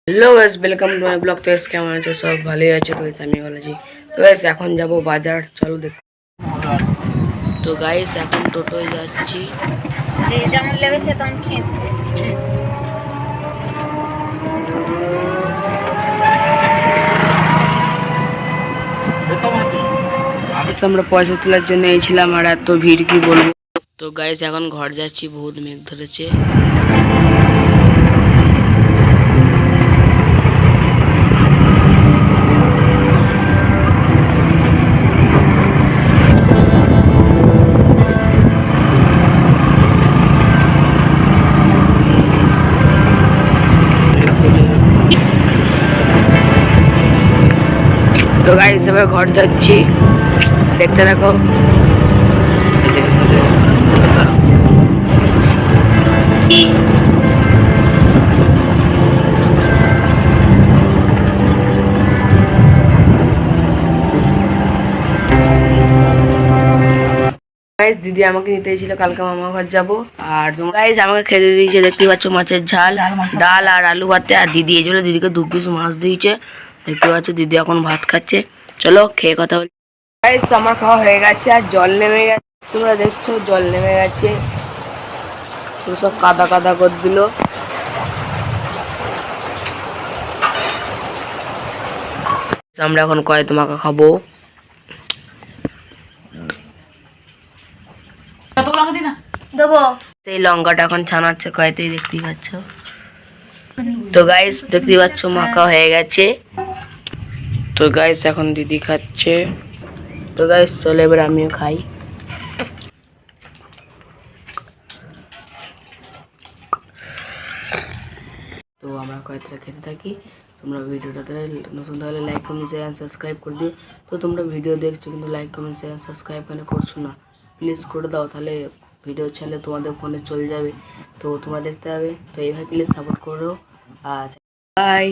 Hello guys, welcome to my blog. তো guys কেমন আছো? সব ভালোই আছে। তো গাইস আমি ভালো আছি। তো গাইস এখন যাব বাজার, চলো দেখ। তো গাইস এখন টোটোয় যাচ্ছি। যে যেমন লেবে সে তখন খেঁচবে। আমরা পয়সা তোলার জন্য এসেছিলাম, আর এত ভিড় কি বলবো। তো গাইস এখন ঘর যাচ্ছি, বহুত মেঘ ধরেছে। তো গাইস এবার ঘর যাচ্ছি, দেখতে থাকো। গাইস দিদি আমাকে নিতে এসেছিল, কালকে মামা ঘর যাবো। আর গাইস আমাকে খেতে দিয়েছে, দেখতে পাচ্ছ মাছের ঝাল, ডাল আর আলু ভাতে। আর দিদি এসেছিল, দিদিকে 2 পিস মাছ দিয়েছে। দেখতে পাচ্ছ দিদি এখন ভাত খাচ্ছে। চলো খেয়ে কথা বলি। গাইস আমার খাওয়া হয়ে গেছে, আর জল নেমে গেছে। তোমরা দেখছো জল নেমে গেছে, সব কাদা কাদা করে দিল। আমরা এখন কয়েদ মাখা খাবো। সেই লঙ্কাটা এখন ছানাচ্ছে কয়েতেই, দেখতেই পাচ্ছ। তো গাইস দেখতেই পাচ্ছ মাখা হয়ে গেছে। তো গাইস এখন দিদি খাচ্ছে। তো গাইস চলে এবার আমিও খাই। তো আমরা কয়েকটা খেতে থাকি। তোমরা ভিডিওটা নতুন তাহলে লাইক কমেন্ট শেয়ার সাবস্ক্রাইব করে দিও। তো তোমরা ভিডিও দেখছো কিন্তু লাইক কমেন্ট শেয়ার সাবস্ক্রাইব কেন করছো না? প্লিজ করে দাও, তাহলে ভিডিও ছাড়লে তোমাদের ফোনে চলে যাবে। তো তোমরা দেখতে হবে। তো এইভাবে প্লিজ সাপোর্ট করো। আচ্ছা বাই।